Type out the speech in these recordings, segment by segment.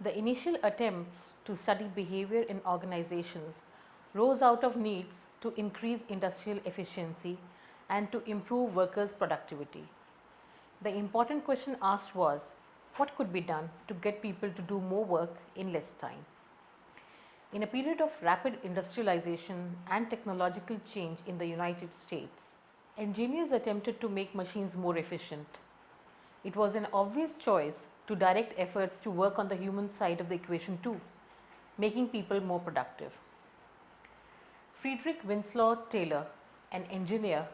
The initial attempts to study behavior in organizations rose out of needs to increase industrial efficiency and to improve workers' productivity. The important question asked was, what could be done to get people to do more work in less time? In a period of rapid industrialization and technological change in the United States, engineers attempted to make machines more efficient. It was an obvious choice to direct efforts to work on the human side of the equation too, making people more productive. Friedrich Winslow Taylor, an engineer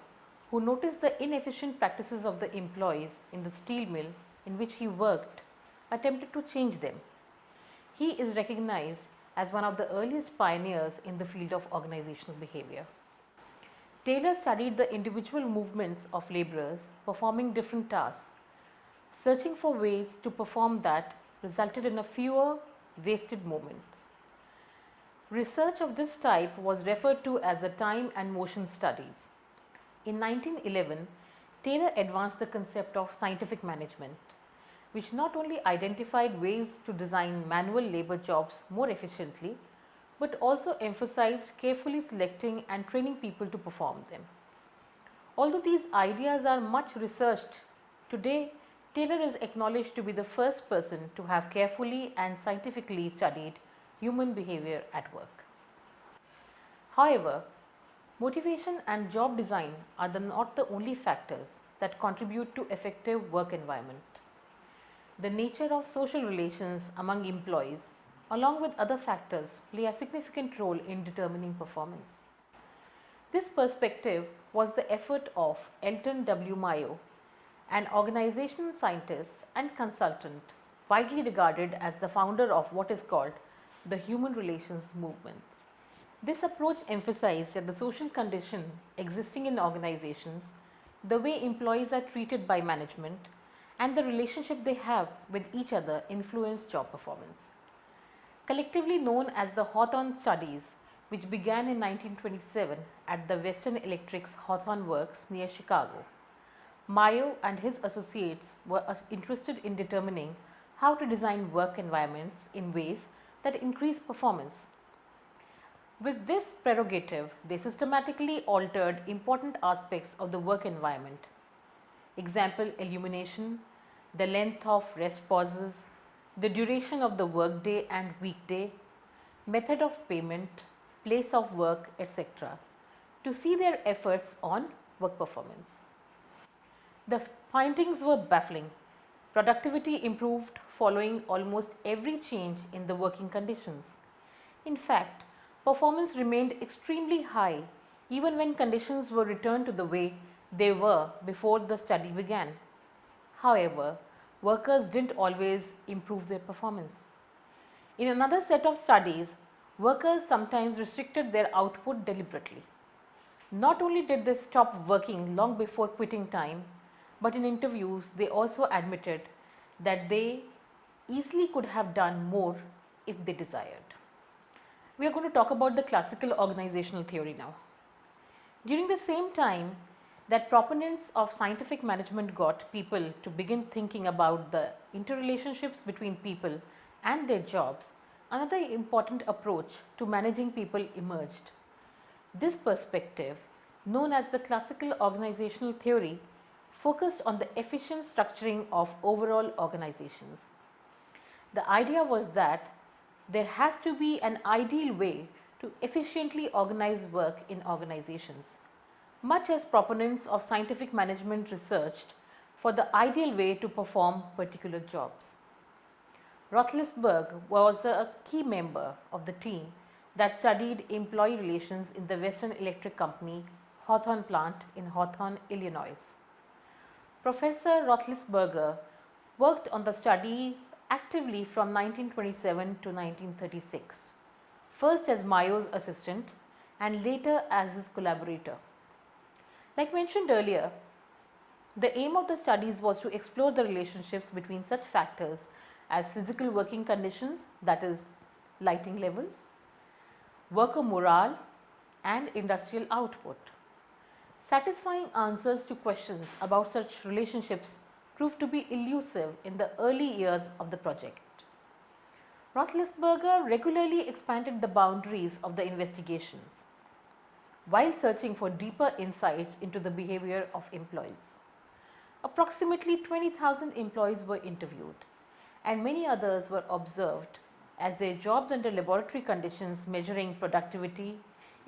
who noticed the inefficient practices of the employees in the steel mill in which he worked, attempted to change them. He is recognized as one of the earliest pioneers in the field of organizational behavior. Taylor studied the individual movements of laborers performing different tasks, searching for ways to perform that resulted in a fewer wasted moments. Research of this type was referred to as the time and motion studies. In 1911, Taylor advanced the concept of scientific management, which not only identified ways to design manual labor jobs more efficiently, but also emphasized carefully selecting and training people to perform them. Although these ideas are much researched, today Taylor is acknowledged to be the first person to have carefully and scientifically studied human behavior at work. However, motivation and job design are not the only factors that contribute to effective work environment. The nature of social relations among employees, along with other factors, play a significant role in determining performance. This perspective was the effort of Elton W. Mayo, an organizational scientist and consultant widely regarded as the founder of what is called the human relations movement. This approach emphasized that the social condition existing in organizations, the way employees are treated by management, and the relationship they have with each other influence job performance. Collectively known as the Hawthorne Studies, which began in 1927 at the Western Electric's Hawthorne Works near Chicago, Mayo and his associates were interested in determining how to design work environments in ways that increase performance. With this prerogative, they systematically altered important aspects of the work environment. Example, illumination, the length of rest pauses, the duration of the workday and weekday, method of payment, place of work, etc., to see their efforts on work performance. The findings were baffling. Productivity improved following almost every change in the working conditions. In fact, performance remained extremely high even when conditions were returned to the way they were before the study began. However, workers didn't always improve their performance. In another set of studies, workers sometimes restricted their output deliberately. Not only did they stop working long before quitting time, but in interviews they also admitted that they easily could have done more if they desired. We are going to talk about the classical organizational theory now. During the same time that proponents of scientific management got people to begin thinking about the interrelationships between people and their jobs, another important approach to managing people emerged. This perspective, known as the classical organizational theory, focused on the efficient structuring of overall organizations. The idea was that there has to be an ideal way to efficiently organize work in organizations, much as proponents of scientific management researched for the ideal way to perform particular jobs. Roethlisberger was a key member of the team that studied employee relations in the Western Electric Company Hawthorne plant in Hawthorne, Illinois. Professor Roethlisberger worked on the studies actively from 1927 to 1936, first as Mayo's assistant and later as his collaborator. Like mentioned earlier, the aim of the studies was to explore the relationships between such factors as physical working conditions, that is, lighting levels, worker morale, and industrial output. Satisfying answers to questions about such relationships proved to be elusive in the early years of the project. Roethlisberger regularly expanded the boundaries of the investigations while searching for deeper insights into the behavior of employees. Approximately 20,000 employees were interviewed, and many others were observed as their jobs under laboratory conditions measuring productivity,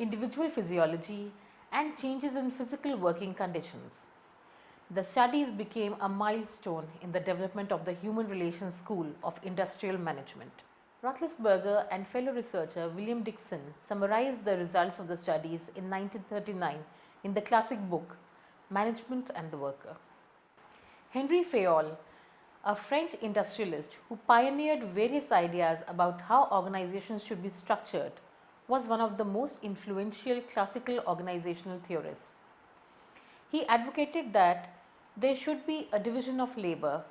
individual physiology, and changes in physical working conditions. The studies became a milestone in the development of the Human Relations School of Industrial Management. Roethlisberger and fellow researcher William Dixon summarized the results of the studies in 1939 in the classic book Management and the Worker. Henry Fayol, a French industrialist who pioneered various ideas about how organizations should be structured, was one of the most influential classical organizational theorists. He advocated that there should be a division of labor,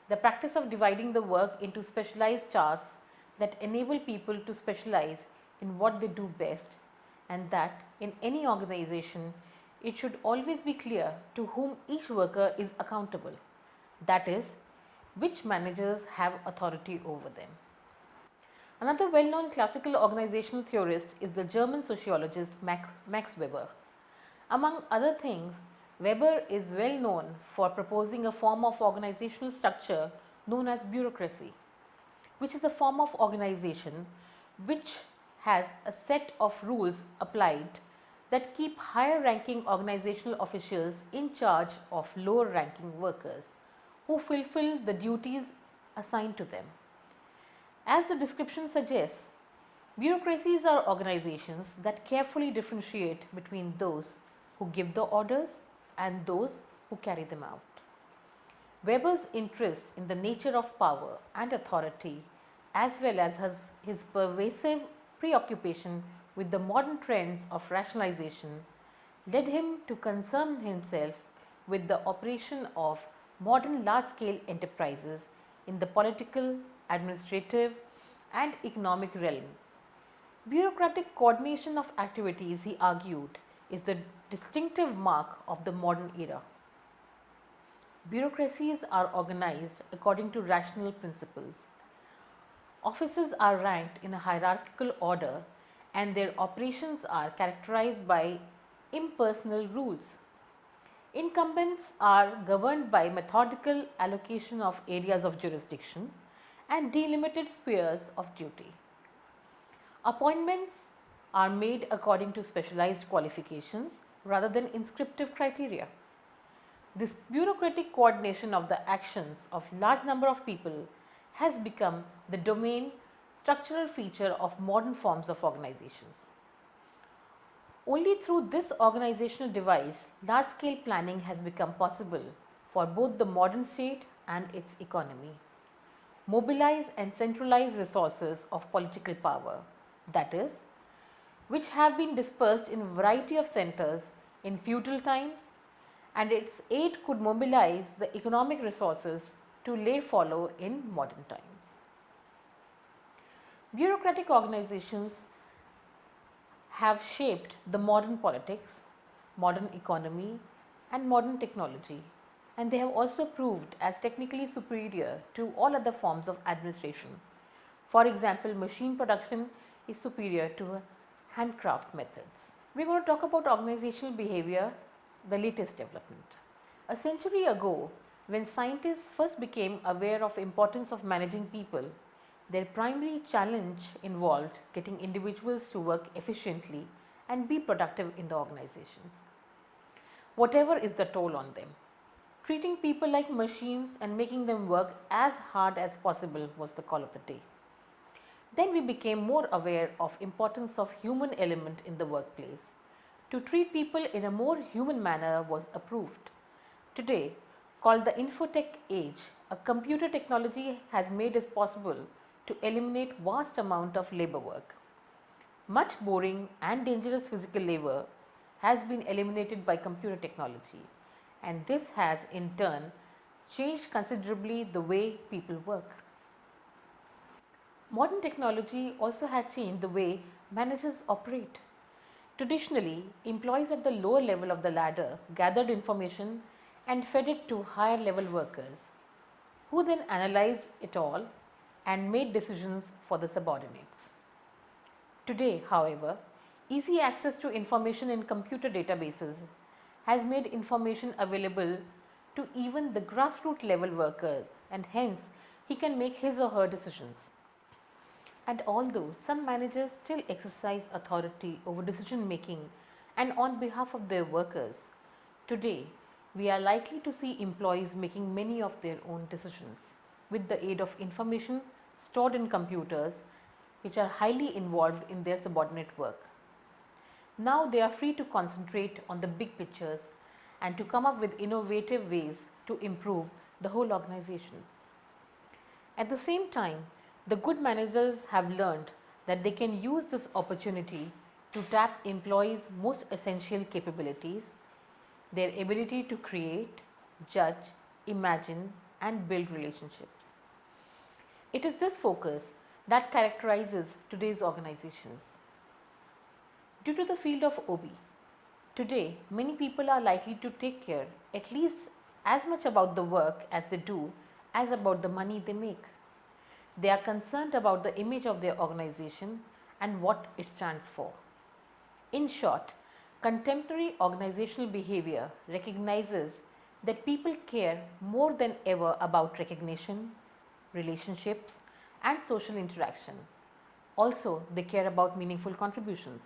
the practice of dividing the work into specialized tasks that enable people to specialize in what they do best, and that in any organization it should always be clear to whom each worker is accountable, that is, which managers have authority over them. Another well-known classical organizational theorist is the German sociologist Max Weber. Among other things, Weber is well known for proposing a form of organizational structure known as bureaucracy, which is a form of organization which has a set of rules applied that keep higher ranking organizational officials in charge of lower ranking workers who fulfill the duties assigned to them. As the description suggests, bureaucracies are organizations that carefully differentiate between those who give the orders and those who carry them out. Weber's interest in the nature of power and authority, as well as his pervasive preoccupation with the modern trends of rationalization, led him to concern himself with the operation of modern large-scale enterprises in the political, administrative, and economic realm. Bureaucratic coordination of activities, he argued, is the distinctive mark of the modern era. Bureaucracies are organized according to rational principles. Offices are ranked in a hierarchical order, and their operations are characterized by impersonal rules. Incumbents are governed by methodical allocation of areas of jurisdiction and delimited spheres of duty. Appointments are made according to specialized qualifications rather than inscriptive criteria. This bureaucratic coordination of the actions of large number of people has become the domain structural feature of modern forms of organizations. Only through this organizational device, large-scale planning has become possible for both the modern state and its economy. Mobilize and centralize resources of political power, that is, which have been dispersed in a variety of centers in feudal times, and its aid could mobilize the economic resources to lay fallow in modern times. Bureaucratic organizations have shaped the modern politics, modern economy, and modern technology, and they have also proved as technically superior to all other forms of administration. For example, machine production is superior to handcraft methods. We are going to talk about organizational behavior, the latest development. A century ago, when scientists first became aware of importance of managing people, their primary challenge involved getting individuals to work efficiently and be productive in the organizations, whatever is the toll on them. Treating people like machines and making them work as hard as possible was the call of the day. Then we became more aware of importance of human element in the workplace. To treat people in a more human manner was approved. Today, called the Infotech Age, a computer technology has made it possible to eliminate vast amount of labor work. Much boring and dangerous physical labor has been eliminated by computer technology, and this has in turn changed considerably the way people work. Modern technology also has changed the way managers operate. Traditionally, employees at the lower level of the ladder gathered information and fed it to higher level workers, who then analyzed it all and made decisions for the subordinates. Today, however, easy access to information in computer databases has made information available to even the grassroots level workers, and hence he can make his or her decisions. And although some managers still exercise authority over decision making and on behalf of their workers, today we are likely to see employees making many of their own decisions with the aid of information stored in computers which are highly involved in their subordinate work. Now they are free to concentrate on the big pictures and to come up with innovative ways to improve the whole organization. At the same time, the good managers have learned that they can use this opportunity to tap employees' most essential capabilities, their ability to create, judge, imagine and build relationships. It is this focus that characterizes today's organizations. Due to the field of OB, today many people are likely to take care at least as much about the work as they do as about the money they make. They are concerned about the image of their organization and what it stands for. In short, contemporary organizational behavior recognizes that people care more than ever about recognition, relationships and social interaction. Also, they care about meaningful contributions.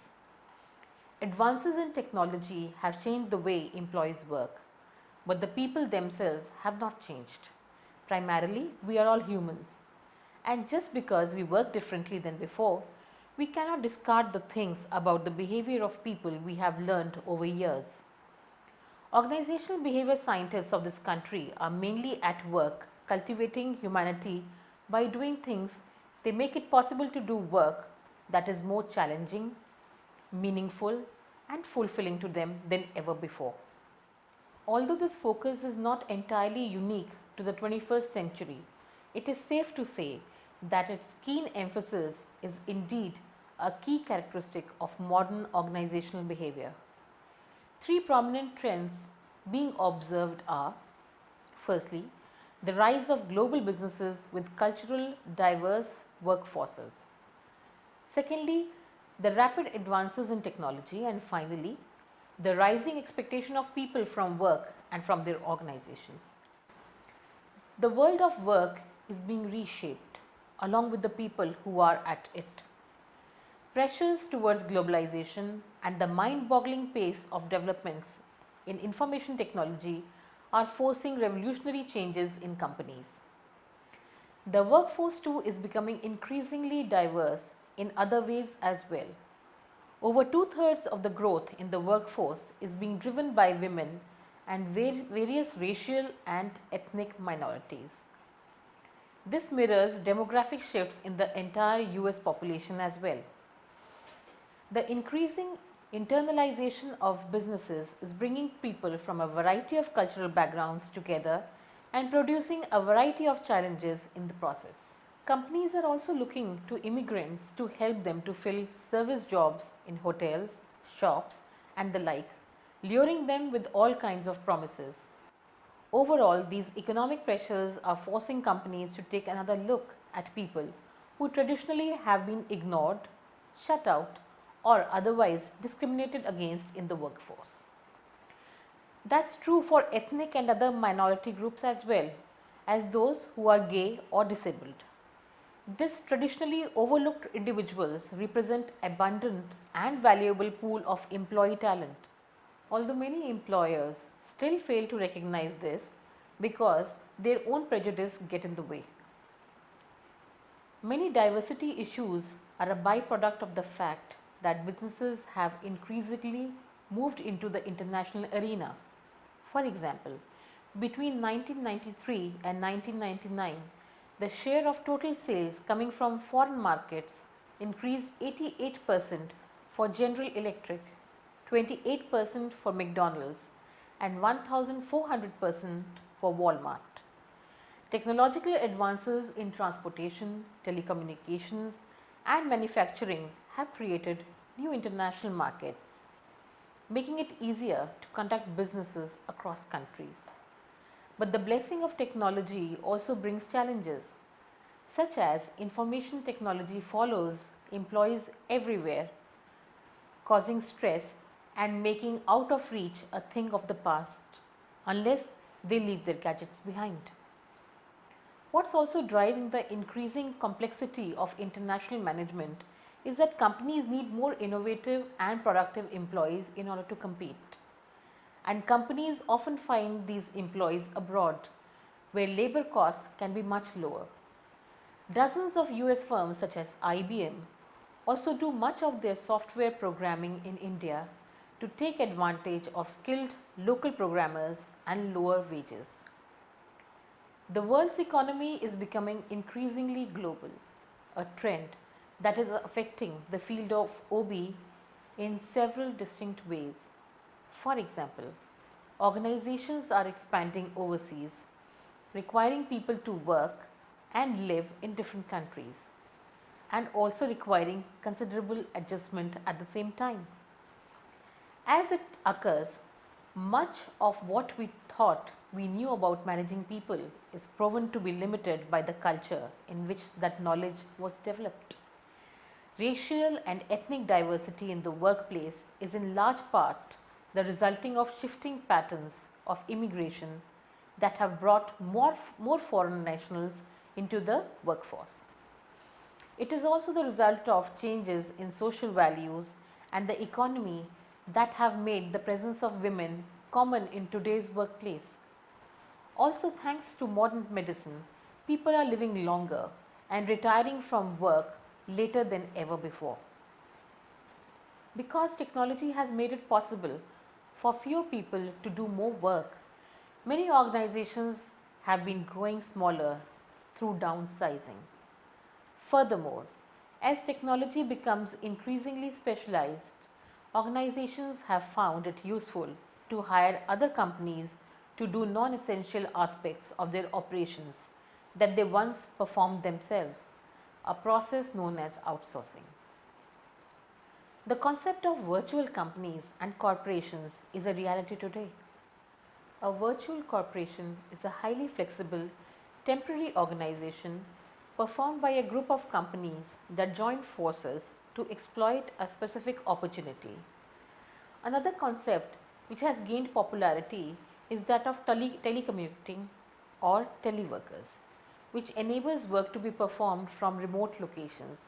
Advances in technology have changed the way employees work, but the people themselves have not changed. Primarily, we are all humans, and just because we work differently than before, we cannot discard the things about the behavior of people we have learned over years. Organizational behavior scientists of this country are mainly at work cultivating humanity by doing things they make it possible to do work that is more challenging, meaningful and fulfilling to them than ever before. Although this focus is not entirely unique to the 21st century, it is safe to say that its keen emphasis is indeed a key characteristic of modern organizational behavior. Three prominent trends being observed are: firstly, the rise of global businesses with cultural diverse workforces. Secondly, the rapid advances in technology, and finally, the rising expectation of people from work and from their organizations. The world of work is being reshaped along with the people who are at it. Pressures towards globalization and the mind-boggling pace of developments in information technology are forcing revolutionary changes in companies. The workforce too is becoming increasingly diverse in other ways as well. Over two-thirds of the growth in the workforce is being driven by women and various racial and ethnic minorities. This mirrors demographic shifts in the entire US population as well. The increasing internalization of businesses is bringing people from a variety of cultural backgrounds together and producing a variety of challenges in the process. Companies are also looking to immigrants to help them to fill service jobs in hotels, shops and the like, luring them with all kinds of promises. Overall, these economic pressures are forcing companies to take another look at people who traditionally have been ignored, shut out or otherwise discriminated against in the workforce. That's true for ethnic and other minority groups as well as those who are gay or disabled. These traditionally overlooked individuals represent abundant and valuable pool of employee talent. Although many employers still fail to recognize this because their own prejudice get in the way. Many diversity issues are a byproduct of the fact that businesses have increasingly moved into the international arena. For example, between 1993 and 1999, the share of total sales coming from foreign markets increased 88% for General Electric, 28% for McDonald's and 1400% for Walmart. Technological advances in transportation, telecommunications and manufacturing have created new international markets, making it easier to conduct businesses across countries. But the blessing of technology also brings challenges. such as information technology follows employees everywhere, causing stress and making out of reach a thing of the past unless they leave their gadgets behind. What's also driving the increasing complexity of international management is that companies need more innovative and productive employees in order to compete. And companies often find these employees abroad, where labor costs can be much lower. Dozens of US firms such as IBM also do much of their software programming in India to take advantage of skilled local programmers and lower wages. The world's economy is becoming increasingly global, a trend that is affecting the field of OB in several distinct ways. For example, organizations are expanding overseas, requiring people to work and live in different countries, and also requiring considerable adjustment at the same time. As it occurs, much of what we thought we knew about managing people is proven to be limited by the culture in which that knowledge was developed. Racial and ethnic diversity in the workplace is in large part the resulting of shifting patterns of immigration that have brought more foreign nationals into the workforce. It is also the result of changes in social values and the economy that have made the presence of women common in today's workplace. Also, thanks to modern medicine, people are living longer and retiring from work later than ever before. Because technology has made it possible for fewer people to do more work, many organizations have been growing smaller through downsizing. Furthermore, as technology becomes increasingly specialized, organizations have found it useful to hire other companies to do non-essential aspects of their operations that they once performed themselves, a process known as outsourcing. The concept of virtual companies and corporations is a reality today. A virtual corporation is a highly flexible, temporary organization performed by a group of companies that join forces to exploit a specific opportunity. Another concept which has gained popularity is that of telecommuting or teleworkers, which enables work to be performed from remote locations,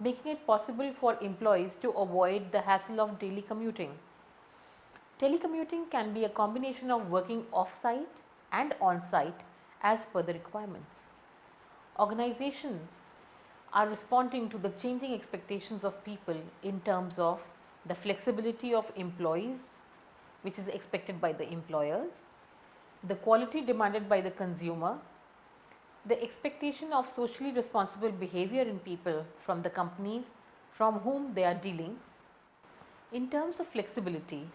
making it possible for employees to avoid the hassle of daily commuting. Telecommuting can be a combination of working off-site and on-site as per the requirements. Organizations are responding to the changing expectations of people in terms of the flexibility of employees, which is expected by the employers, the quality demanded by the consumer, the expectation of socially responsible behavior in people from the companies from whom they are dealing. In terms of flexibility,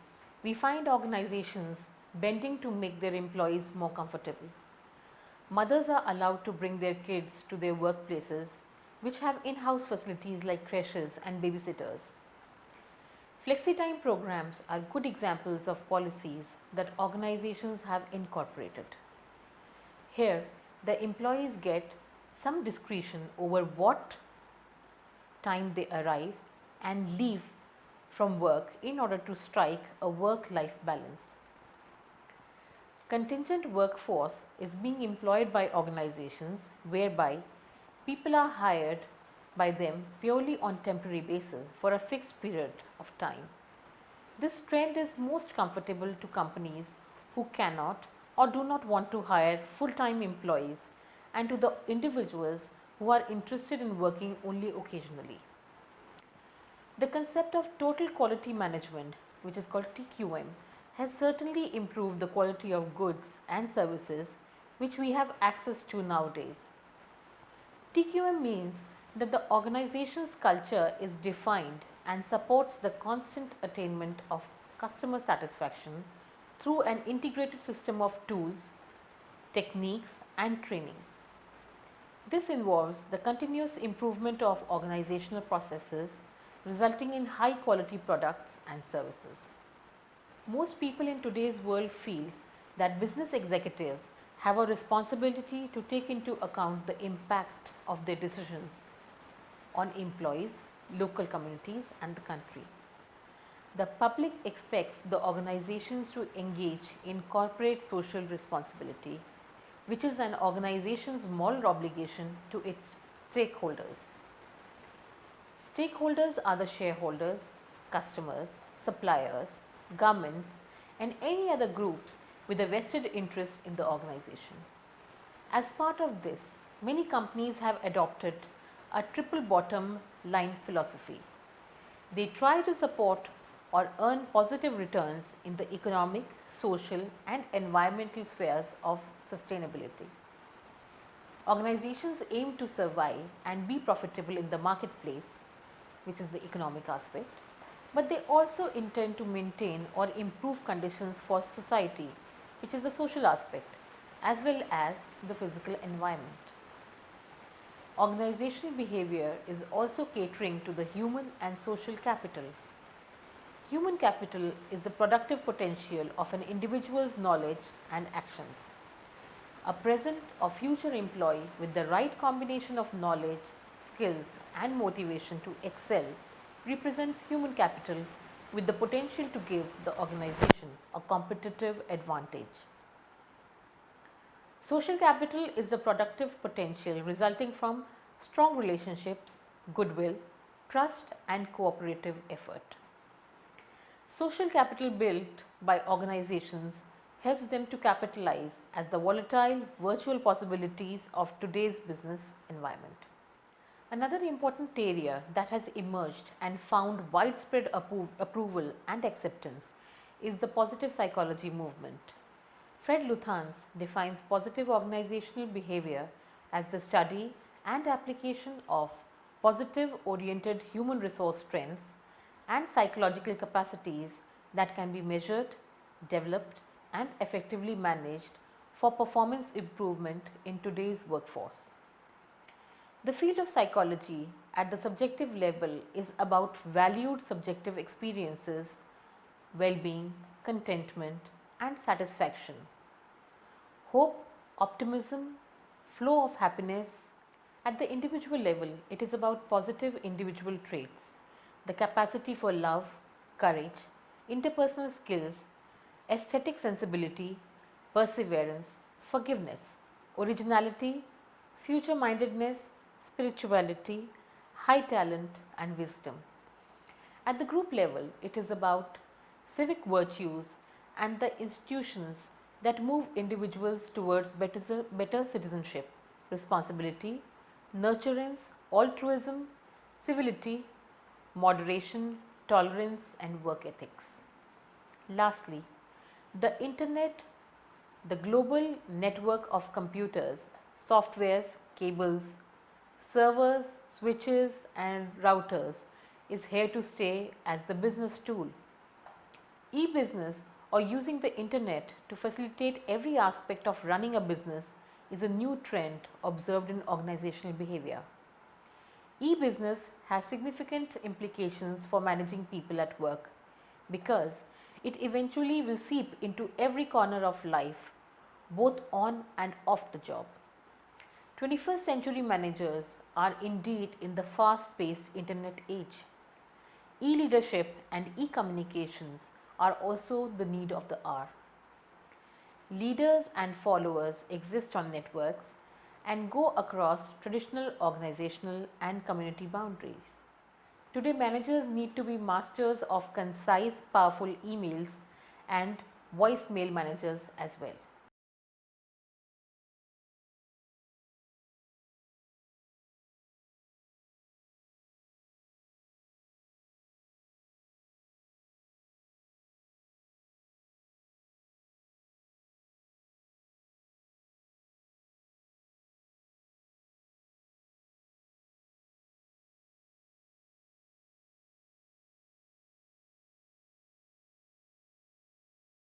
we find organizations bending to make their employees more comfortable. Mothers are allowed to bring their kids to their workplaces, which have in-house facilities like creches and babysitters. Flexi-Time programs are good examples of policies that organizations have incorporated. Here, the employees get some discretion over what time they arrive and leave from work in order to strike a work-life balance. Contingent workforce is being employed by organizations whereby people are hired by them purely on temporary basis for a fixed period of time. This trend is most comfortable to companies who cannot or do not want to hire full-time employees, and to the individuals who are interested in working only occasionally. The concept of total quality management, which is called TQM, has certainly improved the quality of goods and services which we have access to nowadays. TQM means that the organization's culture is defined and supports the constant attainment of customer satisfaction through an integrated system of tools, techniques, and training. This involves the continuous improvement of organizational processes, resulting in high quality products and services. Most people in today's world feel that business executives have a responsibility to take into account the impact of their decisions on employees, local communities and the country. The public expects the organizations to engage in corporate social responsibility, which is an organization's moral obligation to its stakeholders. Stakeholders are the shareholders, customers, suppliers, governments and any other groups with a vested interest in the organization. As part of this, many companies have adopted a triple bottom line philosophy. They try to support or earn positive returns in the economic, social and environmental spheres of sustainability. Organizations aim to survive and be profitable in the marketplace, which is the economic aspect, but they also intend to maintain or improve conditions for society, which is the social aspect, as well as the physical environment. Organizational behavior is also catering to the human and social capital. Human capital is the productive potential of an individual's knowledge and actions. A present or future employee with the right combination of knowledge, skills and motivation to excel represents human capital with the potential to give the organization a competitive advantage. Social capital is the productive potential resulting from strong relationships, goodwill, trust and cooperative effort. Social capital built by organizations helps them to capitalize as the volatile virtual possibilities of today's business environment. Another important area that has emerged and found widespread approval and acceptance is the positive psychology movement. Fred Luthans defines positive organizational behavior as the study and application of positive oriented human resource strengths and psychological capacities that can be measured, developed and effectively managed for performance improvement in today's workforce. The field of psychology at the subjective level is about valued subjective experiences, well-being, contentment and satisfaction, hope, optimism, flow of happiness. At the individual level, it is about positive individual traits, the capacity for love, courage, interpersonal skills, aesthetic sensibility, perseverance, forgiveness, originality, future-mindedness, spirituality, high talent and wisdom. At the group level, it is about civic virtues and the institutions that move individuals towards better citizenship, responsibility, nurturance, altruism, civility, moderation, tolerance and work ethics. Lastly, the internet, the global network of computers, softwares, cables, servers, switches and routers is here to stay as the business tool. E-business or using the internet to facilitate every aspect of running a business is a new trend observed in organizational behavior. E-business has significant implications for managing people at work because it eventually will seep into every corner of life, both on and off the job. 21st century managers are indeed in the fast-paced internet age. E-leadership and e-communications are also the need of the hour. Leaders and followers exist on networks and go across traditional organizational and community boundaries. Today, managers need to be masters of concise, powerful emails and voicemail managers as well.